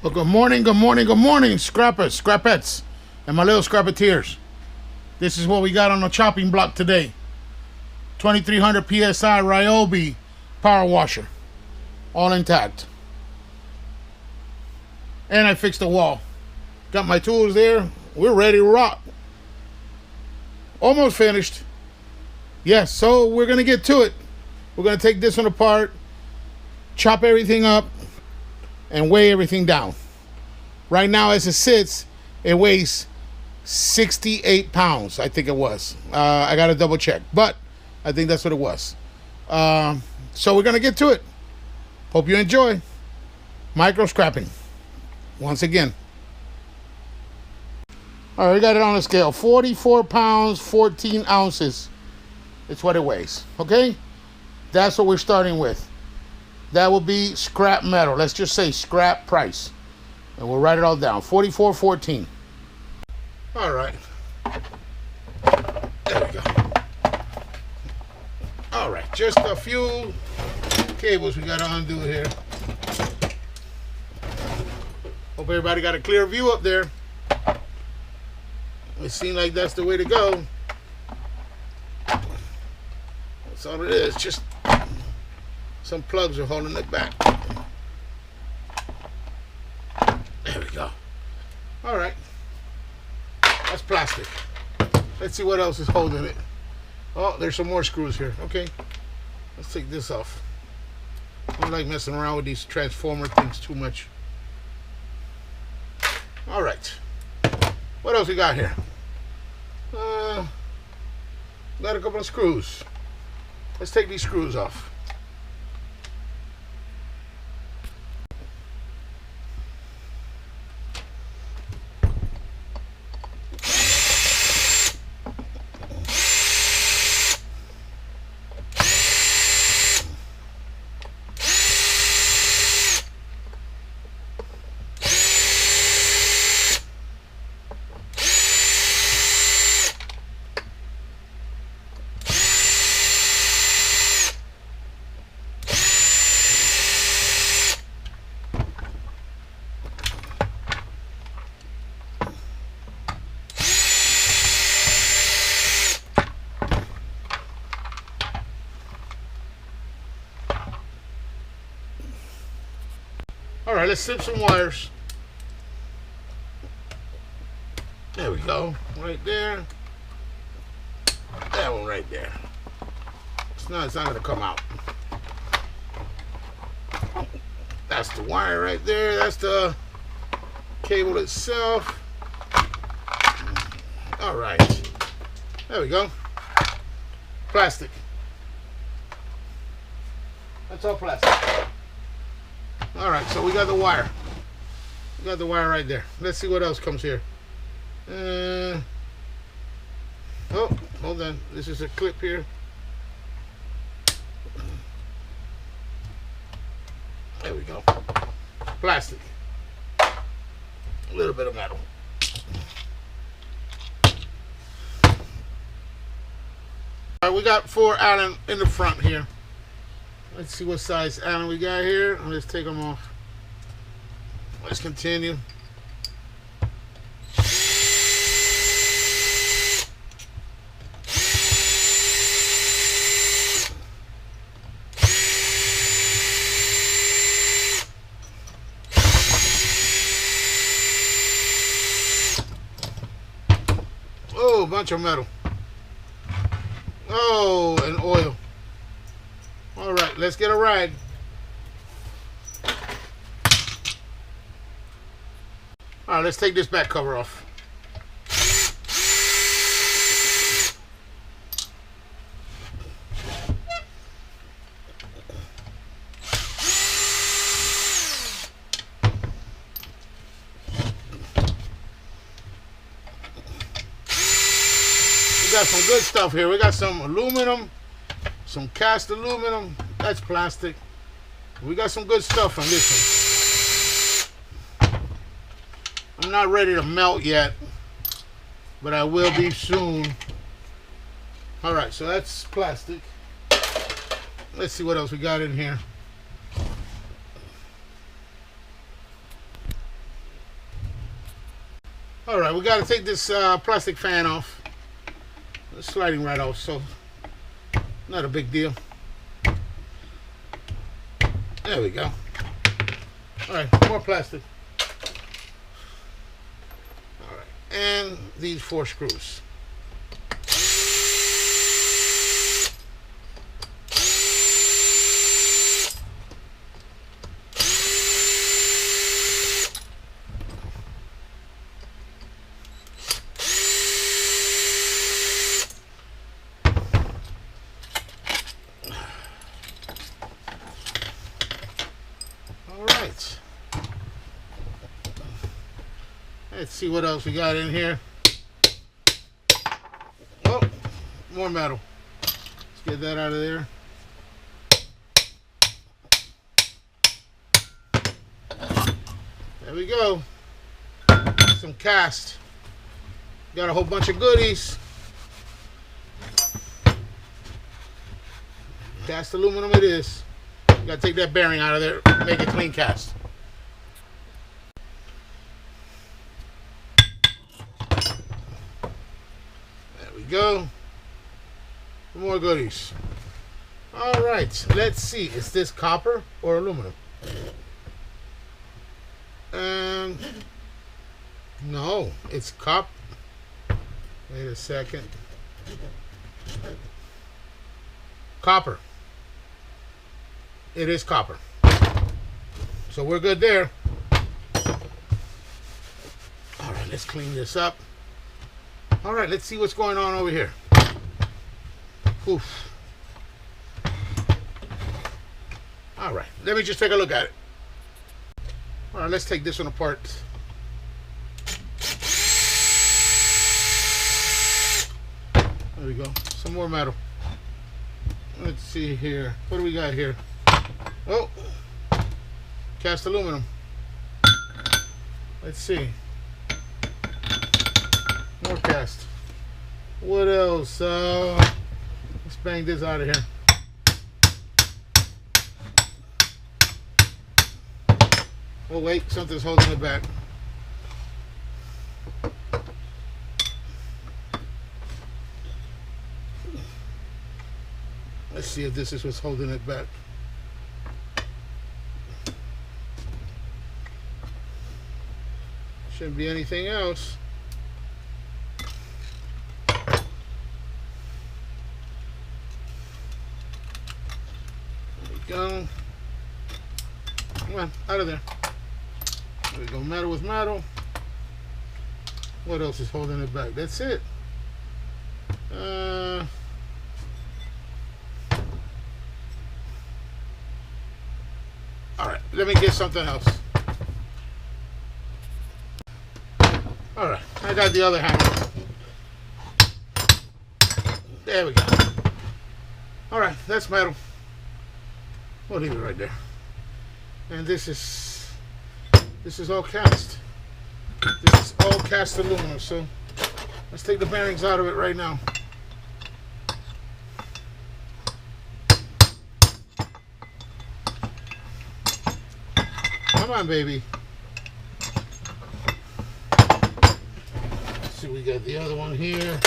Well, good morning, good morning, good morning, scrappers, scrapettes, and my little scrapeteers. This is what we got on the chopping block today. 2300 PSI RYOBI power washer. All intact. And I fixed the wall. Got my tools there. We're ready to rock. Almost finished. Yes, so we're going to get to it. We're going to take this one apart, chop everything up, and weigh everything down. Right now, as it sits, it weighs 68 pounds, I think it was. I got to double check, but I think that's what it was. So we're going to get to it. Hope you enjoy. Micro scrapping. Once again. All right, we got it on the scale. 44 pounds, 14 ounces. It's what it weighs, okay? That's what we're starting with. That will be scrap metal. Let's just say scrap price. And we'll write it all down. 44.14. All right. There we go. All right. Just a few cables we got to undo here. Hope everybody got a clear view up there. It seems like that's the way to go. That's all it is. Just some plugs are holding it back. There we go. All right. That's plastic. Let's see what else is holding it. Oh, there's some more screws here. Okay. Let's take this off. I don't like messing around with these transformer things too much. All right. What else we got here? Got a couple of screws. Let's take these screws off. All right, let's snip some wires. There we go, right there. That one right there. It's not gonna come out. That's the wire right there. That's the cable itself. All right, there we go. Plastic. That's all plastic. All right, so we got the wire. We got the wire right there. Let's see what else comes here. Oh, hold on. This is a clip here. There we go. Plastic. A little bit of metal. All right, we got 4 Allen in the front here. Let's see what size Allen we got here. Let's take them off. Let's continue. Oh, a bunch of metal. Oh, and oil. All right, let's get a ride. All right, let's take this back cover off. We got some good stuff here. We got some aluminum. Some cast aluminum, that's plastic. We got some good stuff on this one. I'm not ready to melt yet, but I will be soon. All right, so that's plastic. Let's see what else we got in here. All right, we got to take this plastic fan off. It's sliding right off, so not a big deal. There we go. All right, more plastic. All right, and these 4 screws. Let's see what else we got in here. Oh, more metal. Let's get that out of there. There we go. Some cast. Got a whole bunch of goodies. Cast aluminum it is. Got to take that bearing out of there, make it clean cast. Go. More goodies. All right, let's see. Is this copper or aluminum? No, it's copper. Wait a second. Copper. It is copper. So we're good there. All right, let's clean this up. All right, let's see what's going on over here. Oof. All right, let me just take a look at it. All right, let's take this one apart. There we go. Some more metal. Let's see here. What do we got here? Oh, cast aluminum. Let's see. More cast. What else? Let's bang this out of here. Oh wait, something's holding it back. Let's see if this is what's holding it back. Shouldn't be anything else. Go. Come on, out of there. There we go. Metal with metal. What else is holding it back? That's it. All right, let me get something else. All right, I got the other hammer. There we go. All right, that's metal. We'll leave it right there. And this is all cast. This is all cast aluminum. So let's take the bearings out of it right now. Come on, baby. Let's see, we got the other one here.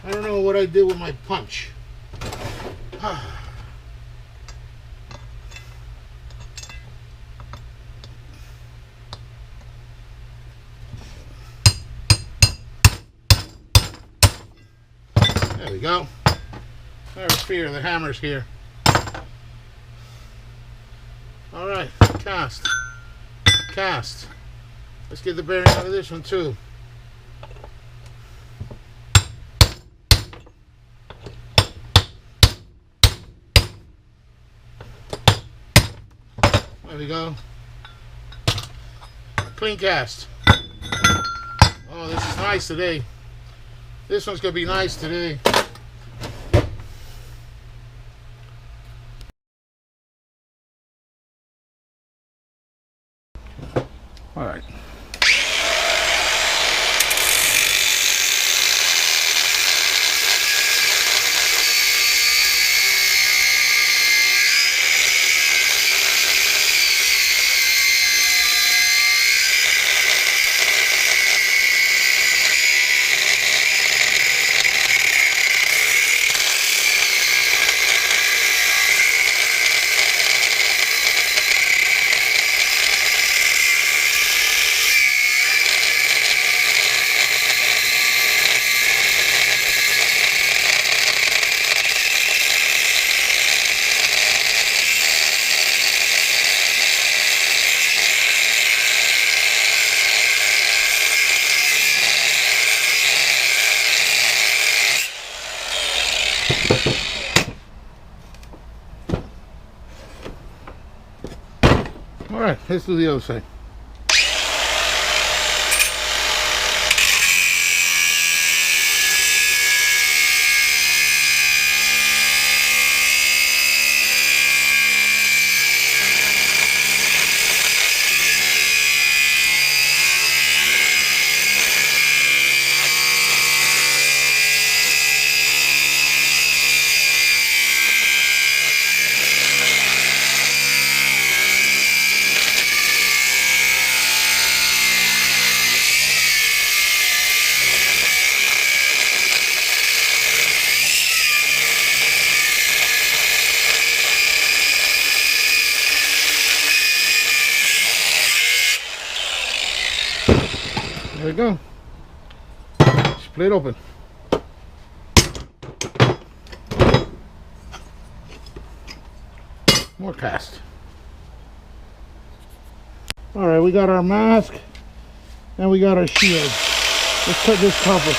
I don't know what I did with my punch. There we go. Never fear, the hammer's here. All right, cast. Cast. Let's get the bearing out of this one too. There we go. Clean cast. Oh, this is nice today. This one's gonna be nice today. All right. let's do the other side. There we go. Split open. More cast. All right, we got our mask and we got our shield. Let's cut this copper.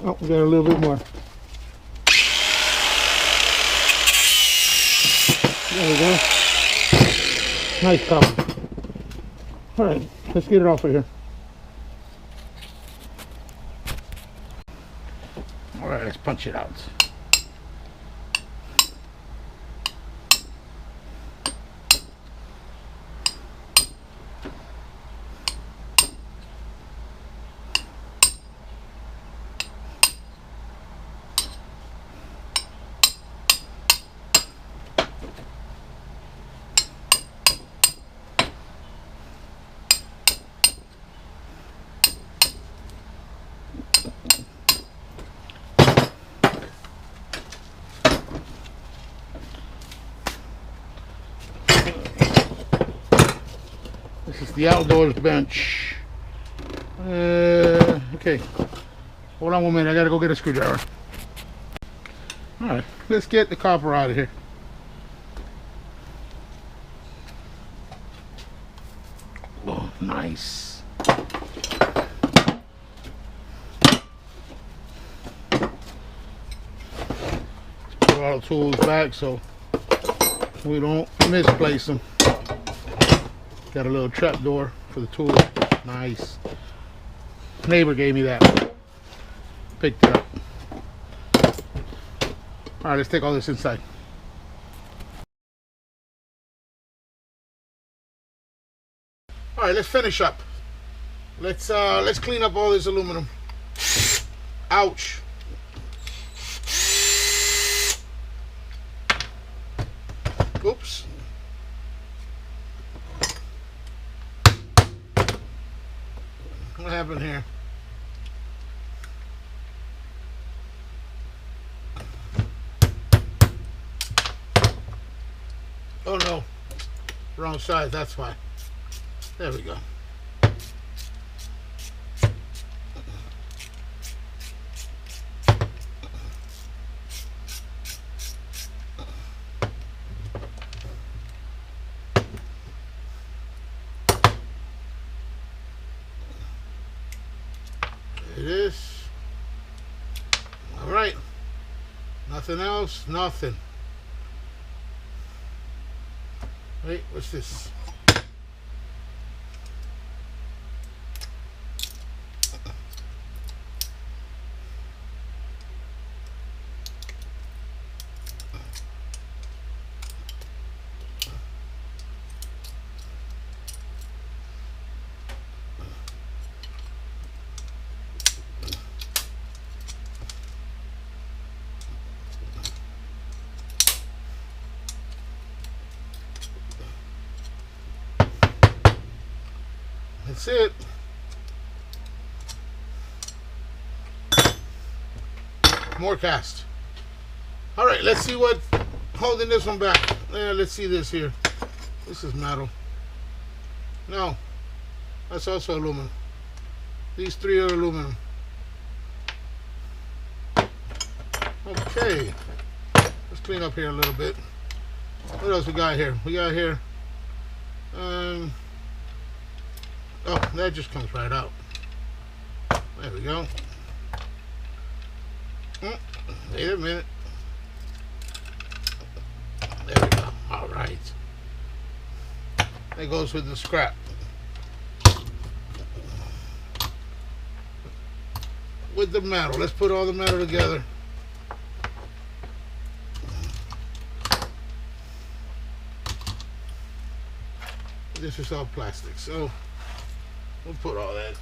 Oh, we got a little bit more. There we go. Nice copper. All right, let's get it off of here. All right, let's punch it out. This is the outdoors bench. Okay. Hold on 1 minute. I gotta go get a screwdriver. Alright, let's get the copper out of here. Oh, nice. Let's put all the tools back so we don't misplace them. Got a little trap door for the tool. Nice. Neighbor gave me that. Picked it up. All right, let's take all this inside. All right, let's finish up. Let's clean up all this aluminum. Ouch. Oops. What happened here? Oh no, wrong side, that's why. There we go. Nothing else? Nothing. Wait, what's this? That's it. More cast. All right, let's see what holding this one back. Let's see this here. This is metal. No, that's also aluminum. These three are aluminum. Okay, let's clean up here a little bit. What else we got here? We got here. Oh, that just comes right out. There we go. Wait a minute. There we go. All right. That goes with the scrap. With the metal. Let's put all the metal together. This is all plastic, so we'll put all that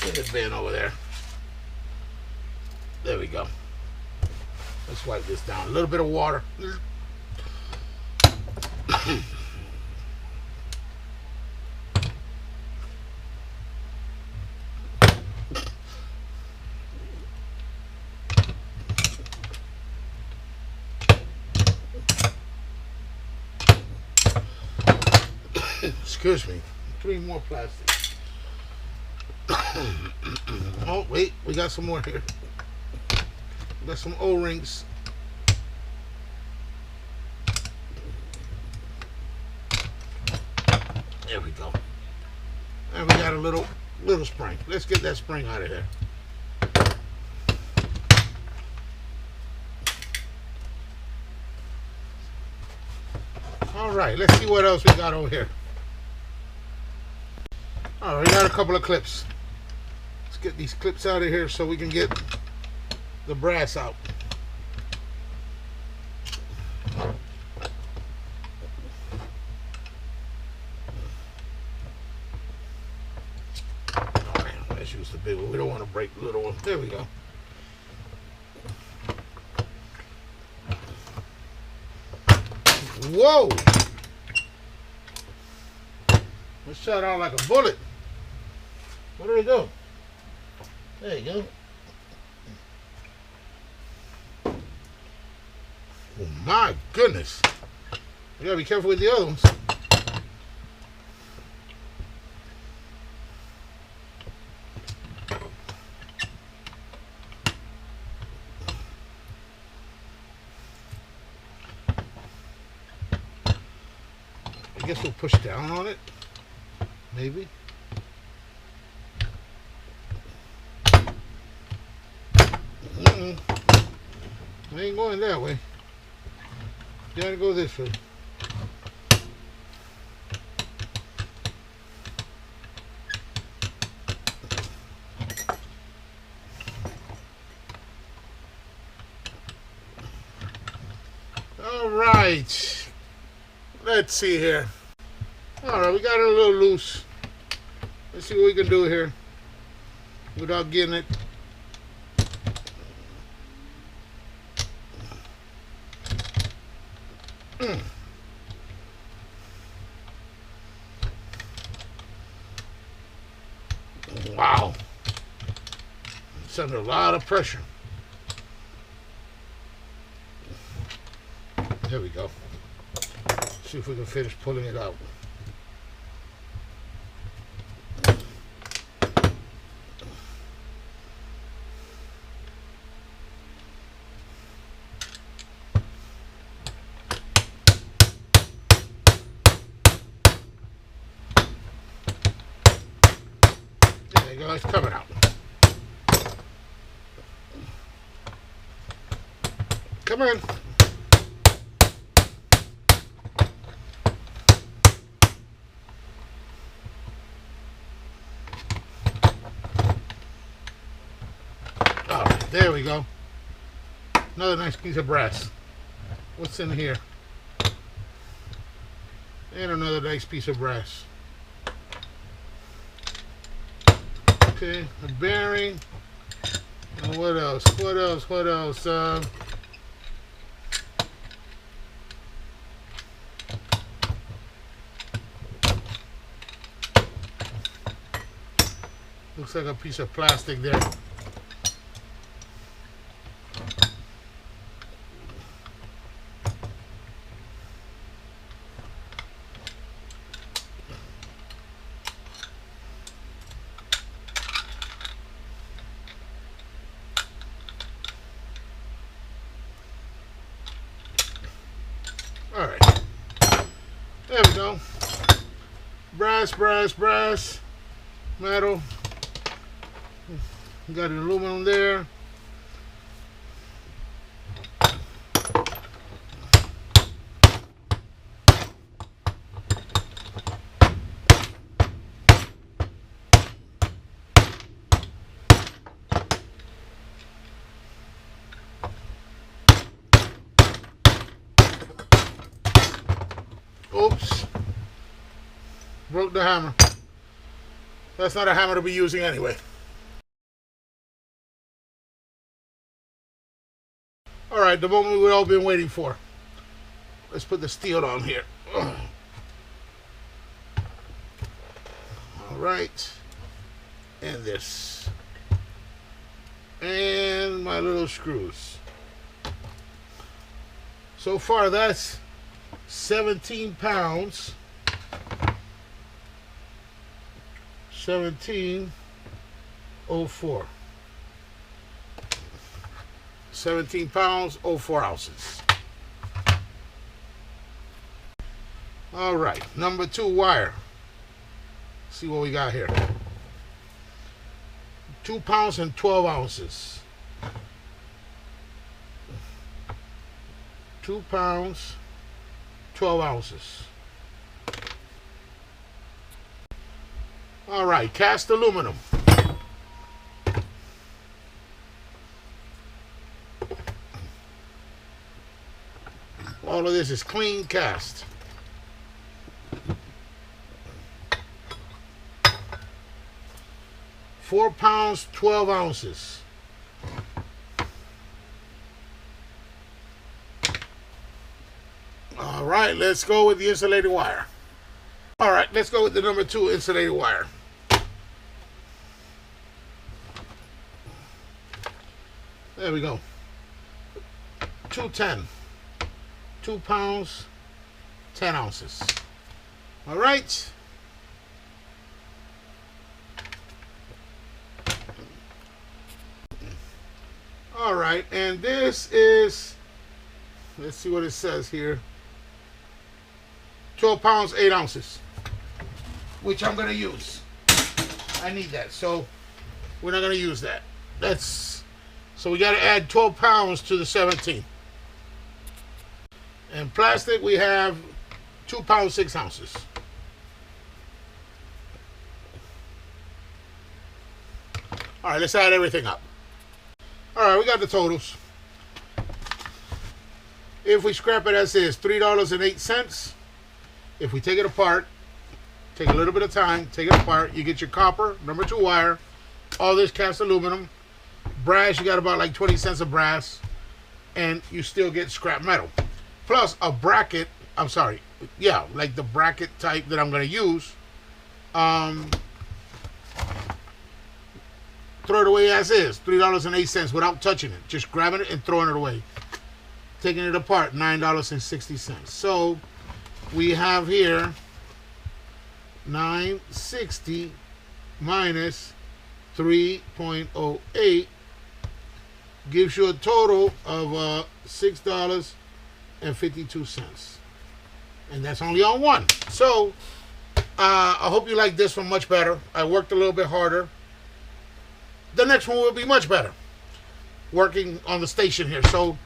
in the bin over there. There we go. Let's wipe this down. A little bit of water. Excuse me. 3 more plastic. Oh, wait. We got some more here. We got some O-rings. There we go. And we got a little spring. Let's get that spring out of here. All right. Let's see what else we got over here. All right, we got a couple of clips. Let's get these clips out of here so we can get the brass out. Oh, let's use the big one. We don't want to break the little one. There we go. Whoa! It shot out like a bullet. Where did it go? There you go. Oh my goodness. You gotta be careful with the other ones. I guess we'll push down on it. Maybe. I ain't going that way. You gotta go this way. All right. Let's see here. All right, we got it a little loose. Let's see what we can do here without getting it. Wow. It's under a lot of pressure. There we go. See if we can finish pulling it out. There you go, it's coming out. Come on. All right, there we go. Another nice piece of brass. What's in here? And another nice piece of brass. Okay, a bearing. And what else? What else? What else? Looks like a piece of plastic there. All right, there we go. Brass, brass, brass, metal. Got an aluminum there. Oops. Broke the hammer. That's not a hammer to be using anyway. Alright, the moment we've all been waiting for. Let's put the steel on here. Alright. And this. And my little screws. So far that's 17 pounds. 1704. 17 pounds, 04 ounces. All right, number 2 wire. See what we got here. 2 pounds and 12 ounces. 2 pounds, 12 ounces. All right, cast aluminum. All of this is clean cast. £4 pounds, 12 ounces. All right, let's go with the insulated wire. All right, let's go with the number 2 insulated wire. There we go. 210. 2 pounds, 10 ounces. All right. All right, and this is, let's see what it says here. 12 pounds, 8 ounces, which I'm gonna use. I need that, so we're not gonna use that. So we gotta add 12 pounds to the 17. And plastic, we have 2 pounds, 6 ounces. All right, let's add everything up. All right, we got the totals. If we scrap it as is, $3.08. If we take it apart, take a little bit of time, take it apart, you get your copper, number 2 wire, all this cast aluminum, brass, you got about like 20 cents of brass, and you still get scrap metal. Plus a bracket, I'm sorry, yeah, like the bracket type that I'm going to use. Throw it away as is, $3.08 without touching it. Just grabbing it and throwing it away. Taking it apart, $9.60. So we have here $9.60 minus 3.08 gives you a total of $6.52. And that's only on one. So I hope you like this one much better. I worked a little bit harder. The next one will be much better. Working on the station here. So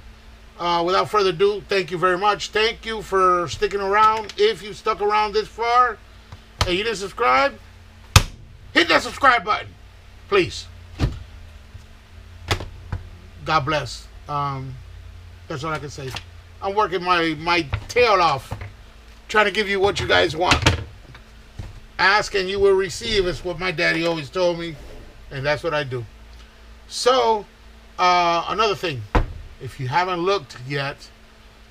Without further ado, thank you very much. Thank you for sticking around. If you stuck around this far and you didn't subscribe, hit that subscribe button, please. God bless. That's all I can say. I'm working my tail off, trying to give you what you guys want. Ask and you will receive is what my daddy always told me, and that's what I do. So, another thing, if you haven't looked yet,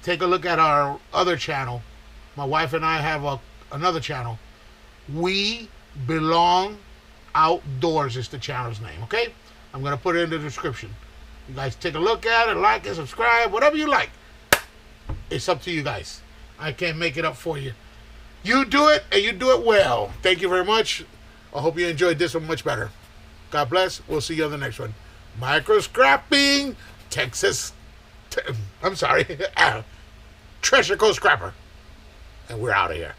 take a look at our other channel. My wife and I have another channel. We Belong Outdoors is the channel's name, okay? I'm going to put it in the description. You guys take a look at it, like it, subscribe, whatever you like. It's up to you guys. I can't make it up for you. You do it, and you do it well. Thank you very much. I hope you enjoyed this one much better. God bless. We'll see you on the next one. Micro Scrapping, Texas. I'm sorry. Treasure Coast Scrapper. And we're out of here.